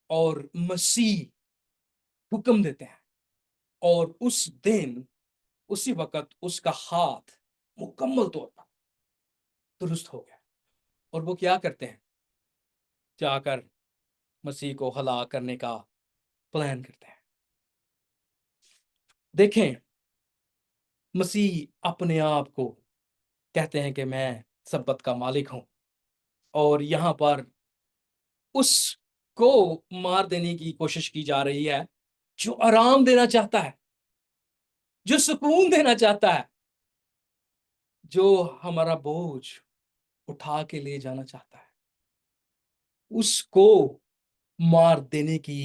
اور مسیح حکم دیتے ہیں. اور اس دن اسی وقت اس کا ہاتھ مکمل طور پر درست ہو گیا. اور وہ کیا کرتے ہیں؟ جا کر مسیح کو ہلاک کرنے کا پلان کرتے ہیں. دیکھیں، مسیح اپنے آپ کو کہتے ہیں کہ میں سبت کا مالک ہوں. اور یہاں پر اس کو مار دینے کی کوشش کی جا رہی ہے جو آرام دینا چاہتا ہے، جو سکون دینا چاہتا ہے، جو ہمارا بوجھ اٹھا کے لے جانا چاہتا ہے. اس کو مار دینے کی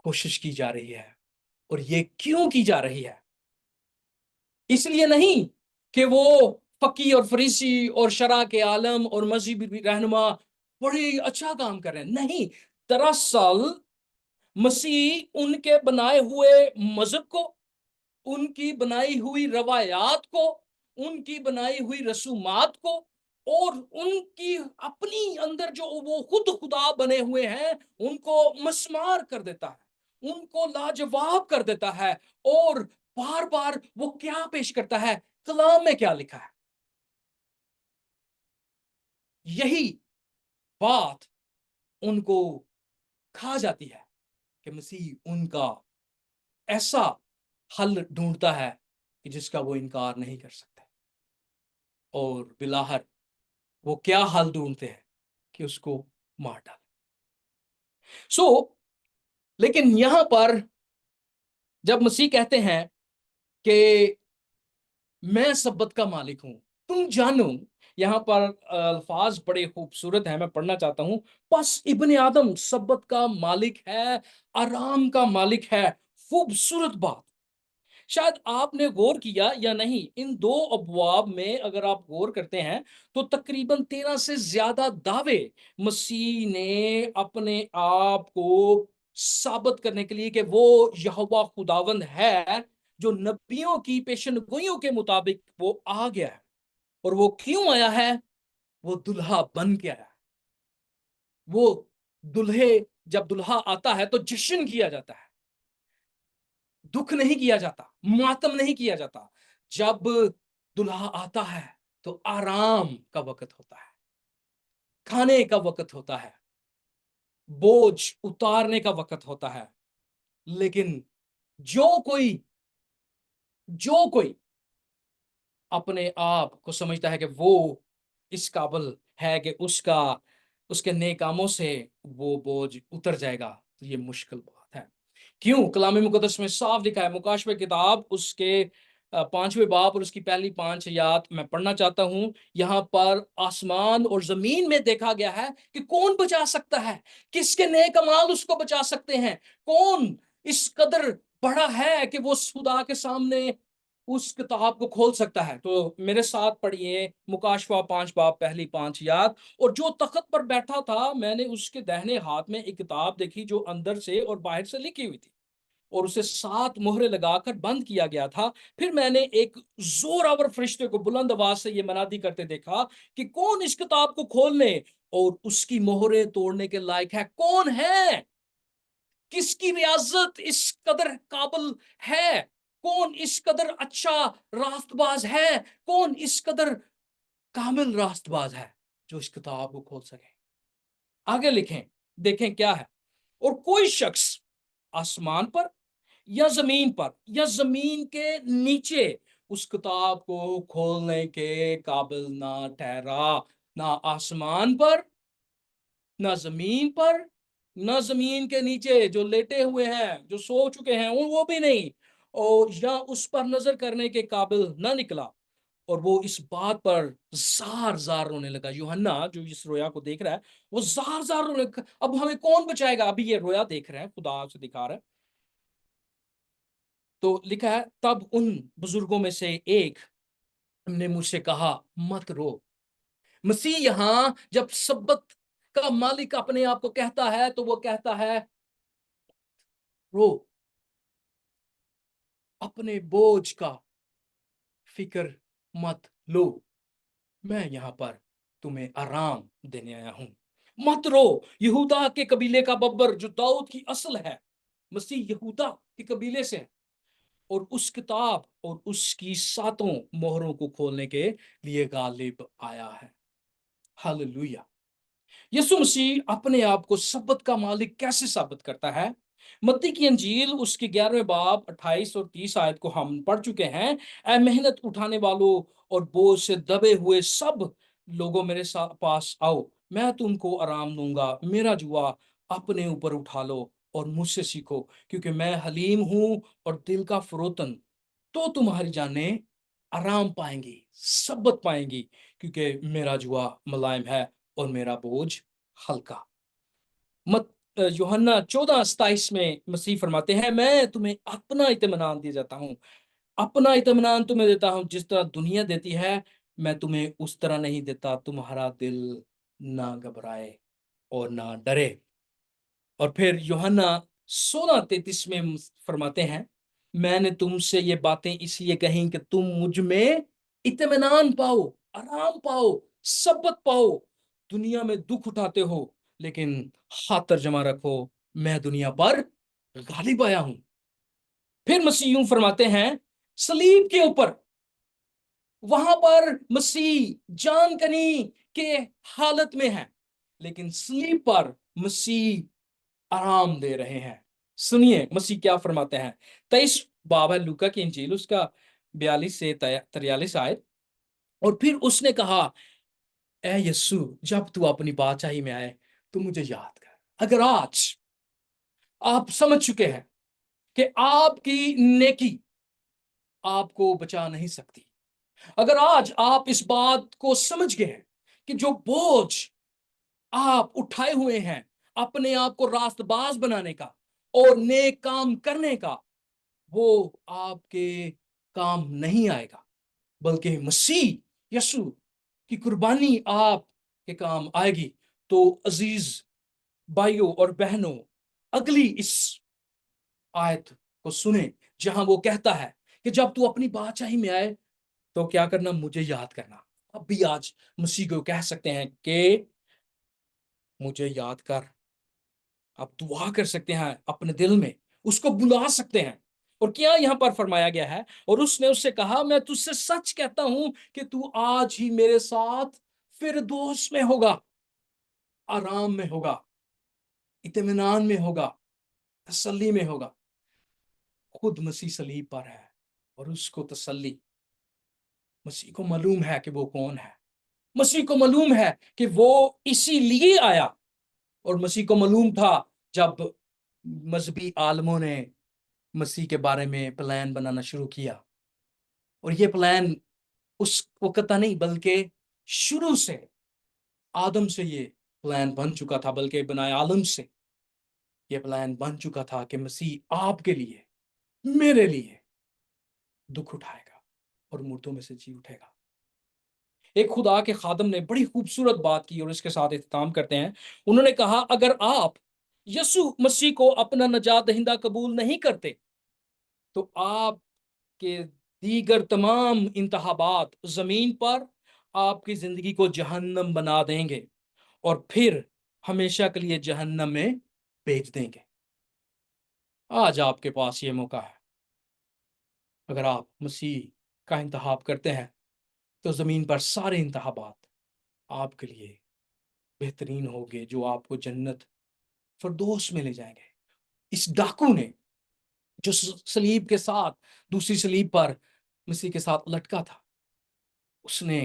کوشش کی جا رہی ہے. اور یہ کیوں کی جا رہی ہے؟ اس لیے نہیں کہ وہ فقی اور فریسی اور شرع کے عالم اور مذہبی رہنما بڑے اچھا کام کر رہے ہیں. نہیں، دراصل مسیح ان کے بنائے ہوئے مذہب کو، ان کی بنائی ہوئی روایات کو، ان کی بنائی ہوئی رسومات کو، اور ان کی اپنی اندر جو وہ خود خدا بنے ہوئے ہیں ان کو مسمار کر دیتا ہے، ان کو لاجواب کر دیتا ہے. اور بار بار وہ کیا پیش کرتا ہے؟ کلام میں کیا لکھا ہے. یہی بات ان کو کھا جاتی ہے کہ مسیح ان کا ایسا حل ڈھونڈتا ہے کہ جس کا وہ انکار نہیں کر سکتے. اور بلاہر وہ کیا حل ڈھونڈتے ہیں؟ کہ اس کو مار ڈالے. لیکن یہاں پر جب مسیح کہتے ہیں کہ میں سبت کا مالک ہوں، تم جانو، یہاں پر الفاظ بڑے خوبصورت ہیں، میں پڑھنا چاہتا ہوں. پس ابن آدم سبت کا مالک ہے، آرام کا مالک ہے. خوبصورت بات. شاید آپ نے غور کیا یا نہیں، ان دو ابواب میں اگر آپ غور کرتے ہیں تو تقریباً 13 سے زیادہ دعوے مسیح نے اپنے آپ کو ثابت کرنے کے لیے کہ وہ یہوہ خداوند ہے جو نبیوں کی پیشن گوئیوں کے مطابق وہ آ گیا ہے. اور وہ کیوں آیا ہے؟ وہ دلہا بن کے آیا. وہ دلہے، جب دلہا آتا ہے تو جشن کیا جاتا ہے، دکھ نہیں کیا جاتا، ماتم نہیں کیا جاتا. جب دلہا آتا ہے تو آرام کا وقت ہوتا ہے، کھانے کا وقت ہوتا ہے، بوجھ اتارنے کا وقت ہوتا ہے. لیکن جو کوئی اپنے آپ کو سمجھتا ہے کہ وہ اس قابل ہے کہ اس کے نیک کاموں سے وہ بوجھ اتر جائے گا، تو یہ مشکل بات ہے. کیوں؟ کلام مقدس میں صاف لکھا ہے. مکاشفہ کتاب اس کے 5ویں باب اور اس کی پہلی 5 آیات میں پڑھنا چاہتا ہوں. یہاں پر آسمان اور زمین میں دیکھا گیا ہے کہ کون بچا سکتا ہے، کس کے نیک اعمال اس کو بچا سکتے ہیں، کون اس قدر بڑا ہے کہ وہ خدا کے سامنے اس کتاب کو کھول سکتا ہے. تو میرے ساتھ پڑھیے مکاشفہ 5 باب پہلی 5 آیات. اور جو تخت پر بیٹھا تھا میں نے اس کے دہنے ہاتھ میں ایک کتاب دیکھی جو اندر سے اور باہر سے لکھی ہوئی تھی، اور اسے 7 مہرے لگا کر بند کیا گیا تھا. پھر میں نے ایک زور آور فرشتے کو بلند آواز سے یہ منادی کرتے دیکھا کہ کون اس کتاب کو کھولنے اور اس کی مہرے توڑنے کے لائق ہے؟ کون ہے؟ کس کی ریاضت اس قدر قابل ہے؟ کون اس قدر اچھا راست باز ہے؟ کون اس قدر کامل راست باز ہے جو اس کتاب کو کھول سکے؟ آگے لکھیں، دیکھیں کیا ہے. اور کوئی شخص آسمان پر یا زمین پر یا زمین کے نیچے اس کتاب کو کھولنے کے قابل نہ ٹھہرا. نہ آسمان پر، نہ زمین پر، نہ زمین کے نیچے جو لیٹے ہوئے ہیں، جو سو چکے ہیں، وہ بھی نہیں، اور یا اس پر نظر کرنے کے قابل نہ نکلا۔ اور وہ اس بات پر زار زار رونے لگا۔ یوحنا جو اس رویا کو دیکھ رہا ہے، وہ زار زار رونے لگا، اب ہمیں کون بچائے گا؟ ابھی یہ رویا دیکھ رہے ہیں، خدا سے دکھا رہا ہے۔ تو لکھا ہے، تب ان بزرگوں میں سے ایک نے مجھ سے کہا، مت رو۔ مسیح یہاں جب سبت کا مالک اپنے آپ کو کہتا ہے تو وہ کہتا ہے رو، اپنے بوجھ کا فکر مت لو، میں یہاں پر تمہیں آرام دینے آیا ہوں۔ مت رو۔ یہودا کے قبیلے کا ببر جو داؤد کی اصل ہے، مسیح یہودا کے قبیلے سے ہے، اور اس کتاب اور اس کی 7 مہروں کو کھولنے کے لیے غالب آیا ہے۔ ہاللویا۔ یسوع مسیح اپنے آپ کو سبت کا مالک کیسے ثابت کرتا ہے؟ متی کی انجیل اس کے 11ویں باب 28 اور 30 آیت کو ہم پڑھ چکے ہیں۔ اے محنت اٹھانے والوں اور بوجھ سے دبے ہوئے سب لوگوں میرے پاس آؤ، میں تم کو آرام دوں گا۔ میرا جوا اپنے اوپر اٹھا لو اور مجھ سے سیکھو، کیونکہ میں حلیم ہوں اور دل کا فروتن، تو تمہاری جانیں آرام پائیں گی، سبت پائیں گی، کیونکہ میرا جوا ملائم ہے اور میرا بوجھ ہلکا۔ یوحنا 14:27 میں مسیح فرماتے ہیں، میں تمہیں اپنا اطمینان دے جاتا ہوں، اپنا اطمینان تمہیں دیتا ہوں، جس طرح دنیا دیتی ہے میں تمہیں اس طرح نہیں دیتا، تمہارا دل نہ گھبرائے اور نہ ڈرے۔ اور پھر یوحنا 16:33 میں فرماتے ہیں، میں نے تم سے یہ باتیں اس لیے کہیں کہ تم مجھ میں اطمینان پاؤ، آرام پاؤ، سبت پاؤ۔ دنیا میں دکھ اٹھاتے ہو، لیکن خاطر جمع رکھو، میں دنیا پر غالب آیا ہوں۔ پھر مسیح یوں فرماتے ہیں، صلیب کے اوپر، وہاں پر مسیح جان کنی کے حالت میں ہے، لیکن صلیب پر مسیح آرام دے رہے ہیں۔ سنیے مسیح کیا فرماتے ہیں۔ 23 باب ہے لوکا کی انجیل، اس کا 42 سے 43 آیت۔ اور پھر اس نے کہا، اے یسوع، جب تو اپنی بادشاہی میں آئے تو مجھے یاد کر۔ اگر آج آپ سمجھ چکے ہیں کہ آپ کی نیکی آپ کو بچا نہیں سکتی، اگر آج آپ اس بات کو سمجھ گئے ہیں کہ جو بوجھ آپ اٹھائے ہوئے ہیں اپنے آپ کو راست باز بنانے کا اور نیک کام کرنے کا، وہ آپ کے کام نہیں آئے گا، بلکہ مسیح یسوع کی قربانی آپ کے کام آئے گی، تو عزیز بھائیوں اور بہنوں، اگلی اس آیت کو سنیں، جہاں وہ کہتا ہے کہ جب تو اپنی بادشاہی میں آئے تو کیا کرنا؟ مجھے یاد کرنا۔ اب بھی آج مسیح کو کہہ سکتے ہیں کہ مجھے یاد کر۔ آپ دعا کر سکتے ہیں اپنے دل میں، اس کو بلا سکتے ہیں۔ اور کیا یہاں پر فرمایا گیا ہے، اور اس نے اس سے کہا، میں تجھ سے سچ کہتا ہوں کہ تو آج ہی میرے ساتھ فردوس میں ہوگا، آرام میں ہوگا، اطمینان میں ہوگا، تسلی میں ہوگا۔ خود مسیح صلیب پر ہے اور اس کو تسلی، مسیح کو معلوم ہے کہ وہ کون ہے، مسیح کو معلوم ہے کہ وہ اسی لیے آیا، اور مسیح کو معلوم تھا جب مذہبی عالموں نے مسیح کے بارے میں پلان بنانا شروع کیا، اور یہ پلان اس وقت کا نہیں بلکہ شروع سے آدم سے یہ پلان بن چکا تھا، بلکہ بنائے عالم سے یہ پلان بن چکا تھا کہ مسیح آپ کے لیے، میرے لیے دکھ اٹھائے گا اور مردوں میں سے جی اٹھے گا۔ ایک خدا کے خادم نے بڑی خوبصورت بات کی اور اس کے ساتھ اختتام کرتے ہیں۔ انہوں نے کہا، اگر آپ یسوع مسیح کو اپنا نجات دہندہ قبول نہیں کرتے تو آپ کے دیگر تمام انتخابات زمین پر آپ کی زندگی کو جہنم بنا دیں گے اور پھر ہمیشہ کے لیے جہنم میں بھیج دیں گے۔ آج آپ کے پاس یہ موقع ہے، اگر آپ مسیح کا انتخاب کرتے ہیں تو زمین پر سارے انتخابات آپ کے لیے بہترین ہوگے، جو آپ کو جنت فردوس میں لے جائیں گے۔ اس ڈاکو نے جو صلیب کے ساتھ دوسری صلیب پر مسیح کے ساتھ لٹکا تھا، اس نے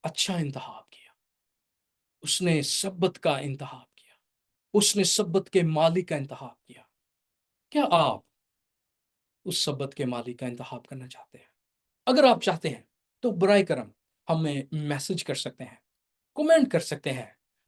اچھا انتخاب کیا، اس نے سبت کا انتخاب کیا، اس نے سبت کے مالک کا انتخاب کیا۔ کیا آپ اس سبت کے مالک کا انتخاب کرنا چاہتے ہیں؟ اگر آپ چاہتے ہیں تو برائے کرم ہمیں میسج کر سکتے ہیں، کمنٹ کر سکتے ہیں